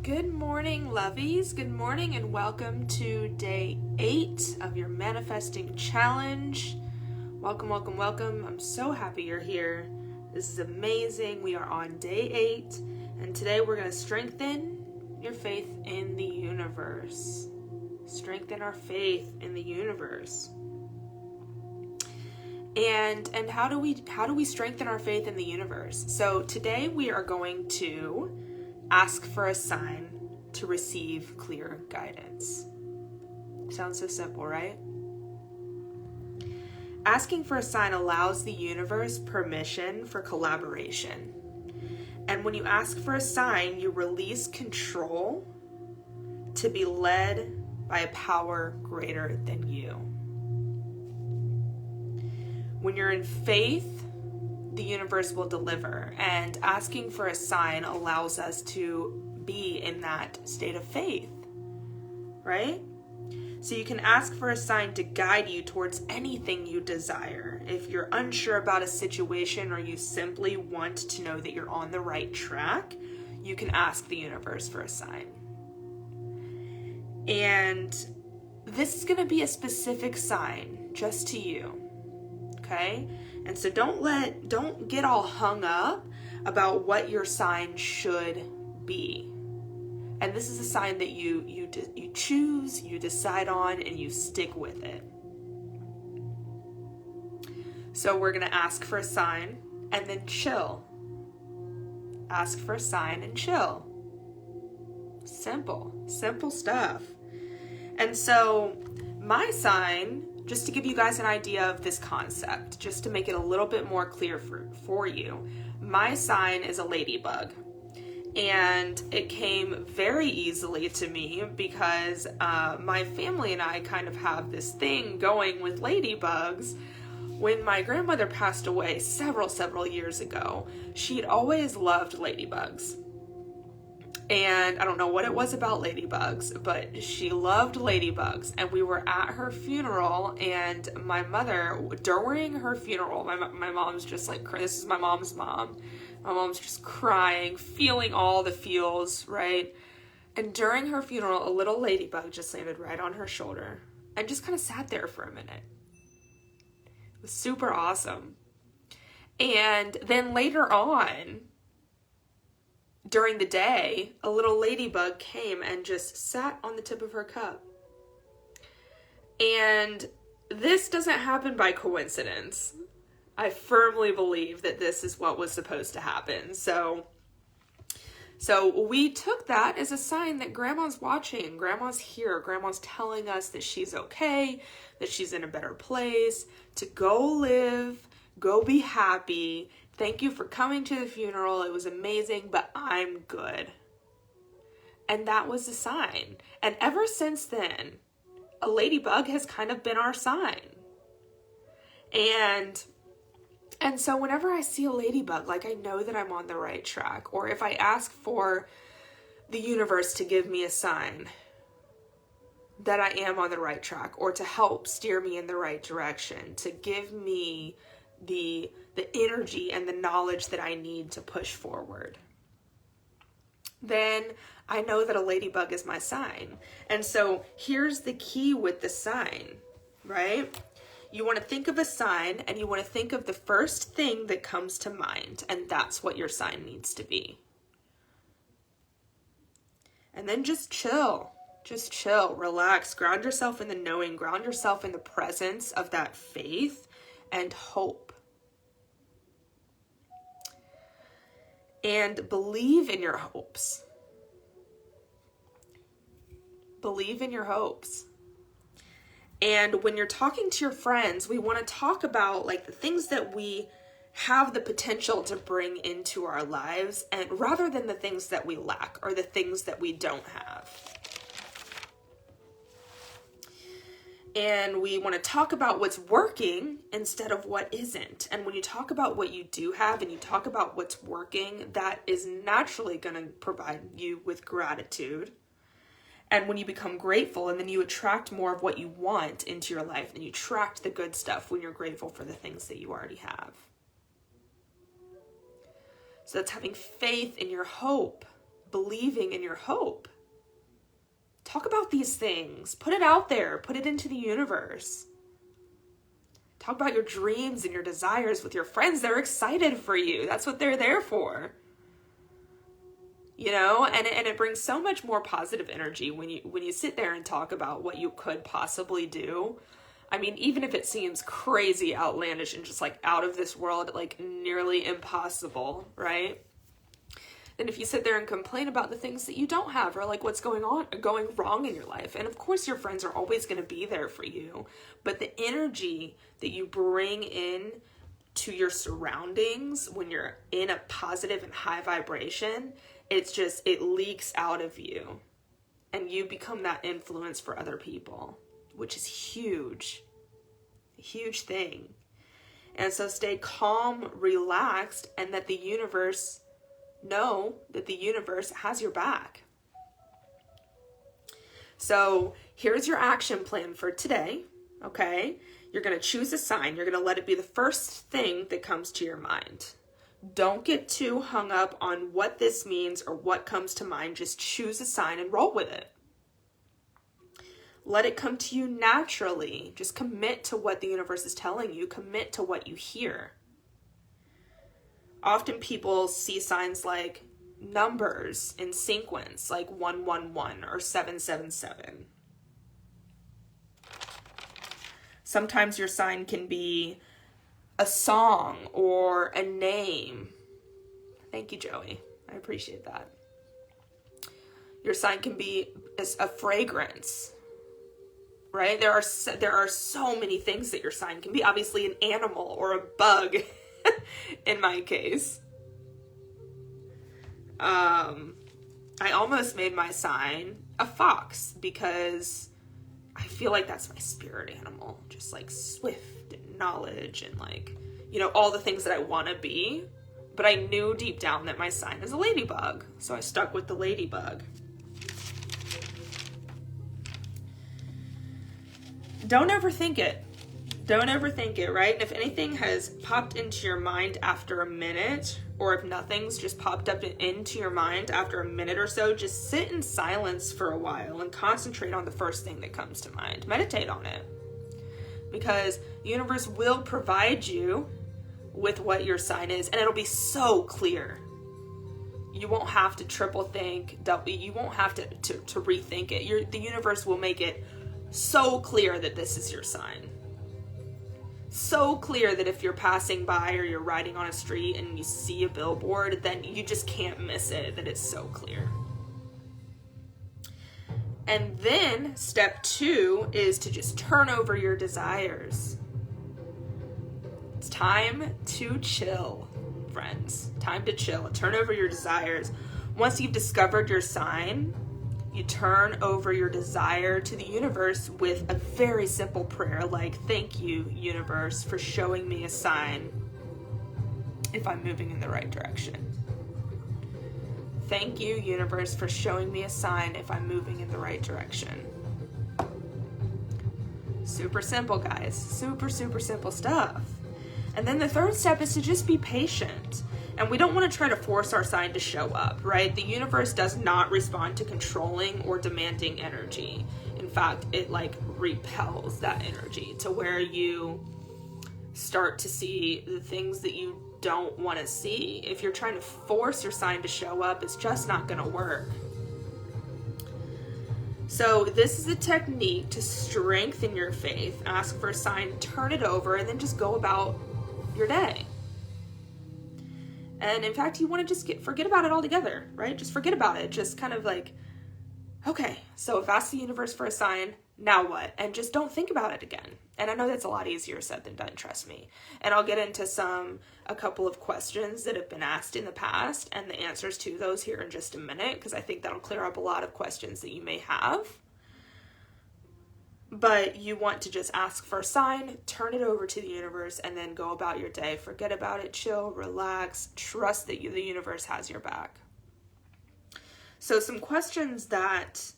Good morning, lovies. Good morning and welcome to day 8 of your manifesting challenge. Welcome, welcome, welcome. I'm so happy you're here. This is amazing. We are on day 8 and today we're going to strengthen your faith in the universe. Strengthen our faith in the universe. And how do we strengthen our faith in the universe? So today we are going to ask for a sign to receive clear guidance. Sounds so simple, right? Asking for a sign allows the universe permission for collaboration. And when you ask for a sign, you release control to be led by a power greater than you. When you're in faith, the universe will deliver, and asking for a sign allows us to be in that state of faith, right? So you can ask for a sign to guide you towards anything you desire. If you're unsure about a situation or you simply want to know that you're on the right track, you can ask the universe for a sign. And this is going to be a specific sign just to you. Okay? And so don't get all hung up about what your sign should be. And this is a sign that you choose, you decide on, and you stick with it. So we're going to ask for a sign and then chill. Ask for a sign and chill. Simple stuff. And so my sign, just to give you guys an idea of this concept, just to make it a little bit more clear for you, my sign is a ladybug. And it came very easily to me because my family and I kind of have this thing going with ladybugs. When my grandmother passed away several years ago, she'd always loved ladybugs. And I don't know what it was about ladybugs, but she loved ladybugs. And we were at her funeral, and my mother, during her funeral, my mom's just like, this is my mom's mom. My mom's just crying, feeling all the feels, right? And during her funeral, a little ladybug just landed right on her shoulder and just kind of sat there for a minute. It was super awesome. And then later on, during the day, a little ladybug came and just sat on the tip of her cup. And this doesn't happen by coincidence. I firmly believe that this is what was supposed to happen. So we took that as a sign that Grandma's watching, Grandma's here, Grandma's telling us that she's okay, that she's in a better place, to go live, go be happy. Thank you for coming to the funeral. It was amazing, but I'm good. And that was the sign. And ever since then, a ladybug has kind of been our sign. And so whenever I see a ladybug, like, I know that I'm on the right track. Or if I ask for the universe to give me a sign that I am on the right track, or to help steer me in the right direction, to give me the energy and the knowledge that I need to push forward, then I know that a ladybug is my sign. And so here's the key with the sign, right? You want to think of a sign, and you want to think of the first thing that comes to mind, and that's what your sign needs to be. And then just chill, relax, ground yourself in the knowing, ground yourself in the presence of that faith and hope. And believe in your hopes. Believe in your hopes. And when you're talking to your friends, we want to talk about, like, the things that we have the potential to bring into our lives, and rather than the things that we lack or the things that we don't have. And we want to talk about what's working instead of what isn't. And when you talk about what you do have and you talk about what's working, that is naturally going to provide you with gratitude. And when you become grateful, and then you attract more of what you want into your life, and you attract the good stuff when you're grateful for the things that you already have. So that's having faith in your hope. believing in your hope. Talk about these things. Put it out there. Put it into the universe. Talk about your dreams and your desires with your friends. They're excited for you. That's what they're there for. You know, and it brings so much more positive energy when you sit there and talk about what you could possibly do. I mean, even if it seems crazy, outlandish, and just like out of this world, like nearly impossible, right? Then if you sit there and complain about the things that you don't have, or like what's going wrong in your life, and of course your friends are always going to be there for you, but the energy that you bring in to your surroundings when you're in a positive and high vibration, it leaks out of you, and you become that influence for other people, which is huge, a huge thing. And so stay calm, relaxed, and know that the universe has your back. So here's your action plan for today, okay? You're going to choose a sign. You're going to let it be the first thing that comes to your mind. Don't get too hung up on what this means or what comes to mind. Just choose a sign and roll with it. Let it come to you naturally. Just commit to what the universe is telling you. Commit to what you hear. Often people see signs like numbers in sequence, like 111 or 777. Sometimes your sign can be a song or a name. Thank you, Joey. I appreciate that. Your sign can be a fragrance, right? There are so many things that your sign can be. Obviously, an animal or a bug, in my case. I almost made my sign a fox because I feel like that's my spirit animal. Just like swift and knowledge and like, you know, all the things that I want to be. But I knew deep down that my sign is a ladybug. So I stuck with the ladybug. Don't overthink it. Don't overthink it, right? And if anything has popped into your mind after a minute, or if nothing's just popped up into your mind after a minute or so, just sit in silence for a while and concentrate on the first thing that comes to mind. Meditate on it. Because the universe will provide you with what your sign is, and it'll be so clear. You won't have to triple think, you won't have to rethink it. The universe will make it so clear that this is your sign. So clear that if you're passing by or you're riding on a street and you see a billboard, then you just can't miss it, that it's so clear. And then step 2 is to just turn over your desires. It's time to chill, friends. Time to chill. Turn over your desires. Once you've discovered your sign, you turn over your desire to the universe with a very simple prayer like, thank you, universe, for showing me a sign if I'm moving in the right direction. Thank you, universe, for showing me a sign if I'm moving in the right direction. Super simple, guys. Super, super simple stuff. And then the third step is to just be patient. And we don't want to try to force our sign to show up, right? The universe does not respond to controlling or demanding energy. In fact, it like repels that energy to where you start to see the things that you don't want to see. If you're trying to force your sign to show up, it's just not going to work. So this is a technique to strengthen your faith. Ask for a sign, turn it over, and then just go about your day. And in fact, you want to just forget about it altogether, right? Just forget about it. Just kind of like, okay, so if I ask the universe for a sign, now what? And just don't think about it again. And I know that's a lot easier said than done, trust me. And I'll get into a couple of questions that have been asked in the past and the answers to those here in just a minute, because I think that'll clear up a lot of questions that you may have. But you want to just ask for a sign, turn it over to the universe, and then go about your day. Forget about it, chill, relax, trust that the universe has your back. So some questions that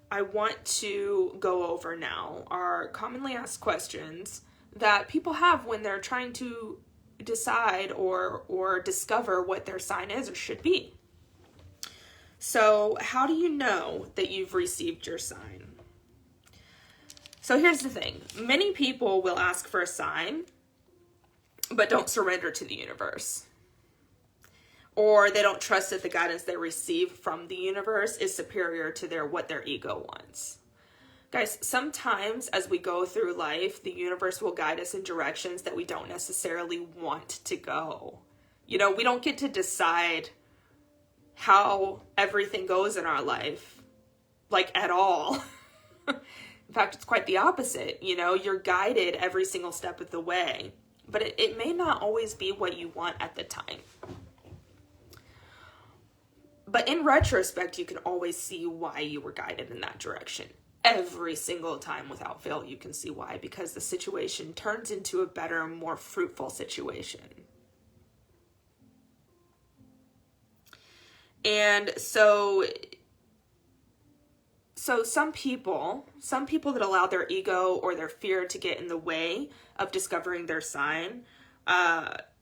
I want to go over now are commonly asked questions that people have when they're trying to decide or discover what their sign is or should be. So how do you know that you've received your sign? So here's the thing. Many people will ask for a sign, but don't surrender to the universe. Or they don't trust that the guidance they receive from the universe is superior to what their ego wants. Guys, sometimes as we go through life, the universe will guide us in directions that we don't necessarily want to go. You know, we don't get to decide how everything goes in our life, like at all. In fact, it's quite the opposite. You know, you're guided every single step of the way, but it may not always be what you want at the time. But in retrospect, you can always see why you were guided in that direction. Every single time without fail, you can see why, because the situation turns into a better, more fruitful situation. And so some people that allow their ego or their fear to get in the way of discovering their sign,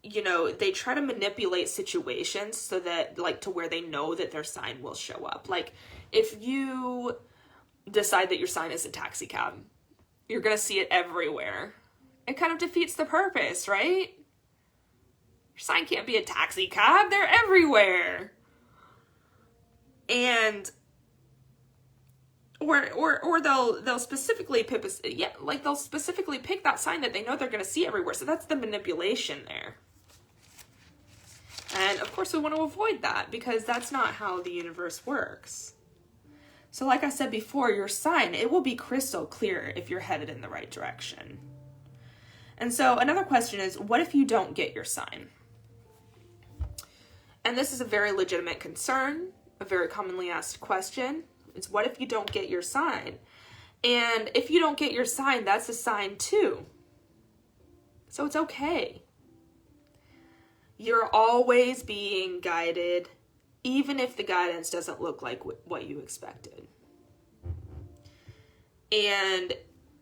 you know, they try to manipulate situations so that, like, to where they know that their sign will show up. Like, if you decide that your sign is a taxi cab, you're going to see it everywhere. It kind of defeats the purpose, right? Your sign can't be a taxi cab. They're everywhere. And or they'll specifically pick they'll specifically pick that sign that they know they're going to see everywhere. So that's the manipulation there. And of course we want to avoid that, because that's not how the universe works. So like I said before, your sign, it will be crystal clear if you're headed in the right direction. And so another question is, what if you don't get your sign? And this is a very legitimate concern, a very commonly asked question. It's, what if you don't get your sign? And if you don't get your sign, that's a sign too. So it's okay. You're always being guided, even if the guidance doesn't look like what you expected. And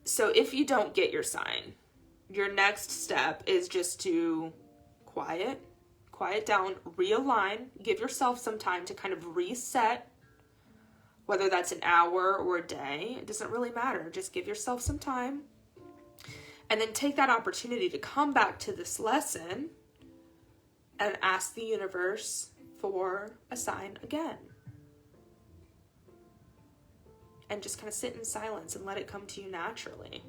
so if you don't get your sign, your next step is just to quiet down, realign, give yourself some time to kind of reset, whether that's an hour or a day. It doesn't really matter. Just give yourself some time. And then take that opportunity to come back to this lesson and ask the universe for a sign again. And just kind of sit in silence and let it come to you naturally.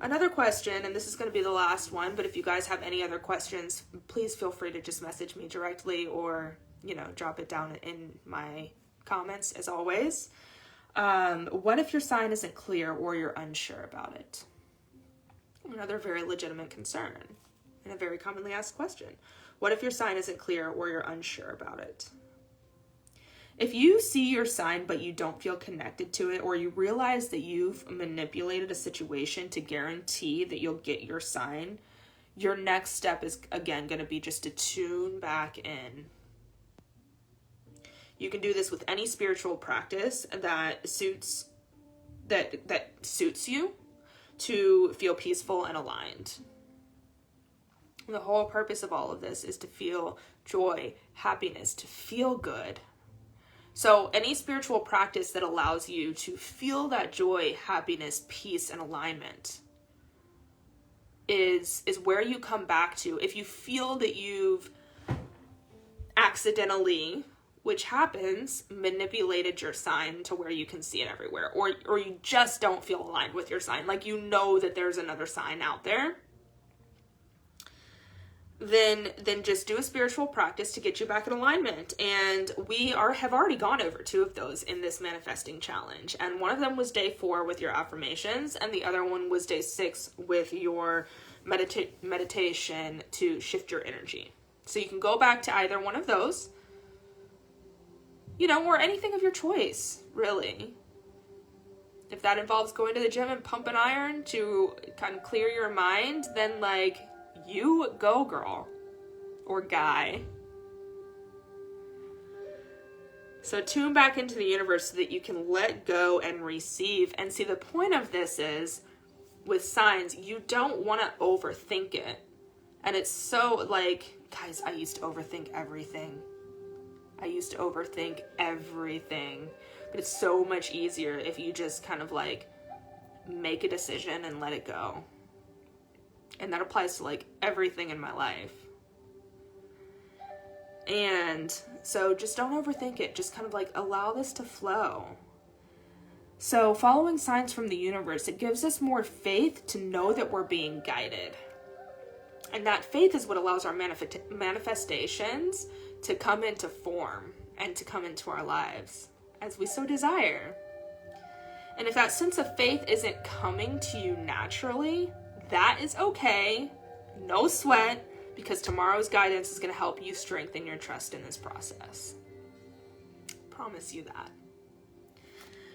Another question, and this is going to be the last one, but if you guys have any other questions, please feel free to just message me directly or, you know, drop it down in my comments as always. What if your sign isn't clear or you're unsure about it? Another very legitimate concern and a very commonly asked question. What if your sign isn't clear or you're unsure about it? If you see your sign but you don't feel connected to it, or you realize that you've manipulated a situation to guarantee that you'll get your sign, your next step is, again, going to be just to tune back in. You can do this with any spiritual practice that suits you to feel peaceful and aligned. The whole purpose of all of this is to feel joy, happiness, to feel good. So any spiritual practice that allows you to feel that joy, happiness, peace, and alignment is where you come back to. If you feel that you've accidentally, which happens, manipulated your sign to where you can see it everywhere, or you just don't feel aligned with your sign, like you know that there's another sign out there, then just do a spiritual practice to get you back in alignment. And we have already gone over 2 of those in this manifesting challenge. And one of them was day 4 with your affirmations, and the other one was day 6 with your meditation to shift your energy. So you can go back to either one of those, you know, or anything of your choice, really. If that involves going to the gym and pumping iron to kind of clear your mind, then like, you go, girl or guy. So tune back into the universe so that you can let go and receive. And see, the point of this is, with signs, you don't want to overthink it. And it's so like, guys, I used to overthink everything. used to overthink everything, but it's so much easier if you just kind of like make a decision and let it go. And that applies to like everything in my life. And so just don't overthink it. Just kind of like allow this to flow. So following signs from the universe, it gives us more faith to know that we're being guided. And that faith is what allows our manifestations to come into form and to come into our lives as we so desire. And if that sense of faith isn't coming to you naturally, that is okay. No sweat, because tomorrow's guidance is going to help you strengthen your trust in this process. Promise you that.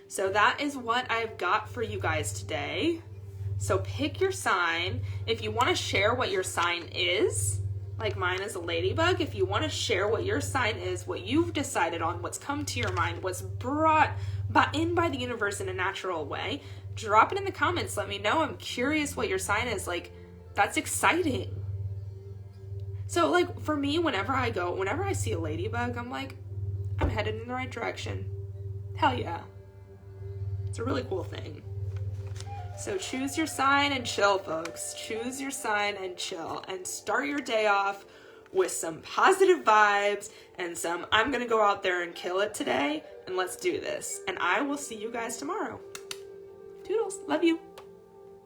So that is what I've got for you guys today. So pick your sign. If you want to share what your sign is, like mine is a ladybug, if you want to share what your sign is, what you've decided on, what's come to your mind, what's brought in by the universe in a natural way, drop it in the comments. Let me know. I'm curious what your sign is. Like, that's exciting. So like for me, whenever I see a ladybug, I'm like, I'm headed in the right direction. Hell yeah. It's a really cool thing. So choose your sign and chill, folks. Choose your sign and chill, and start your day off with some positive vibes and some, I'm going to go out there and kill it today, and let's do this. And I will see you guys tomorrow. Toodles. Love you.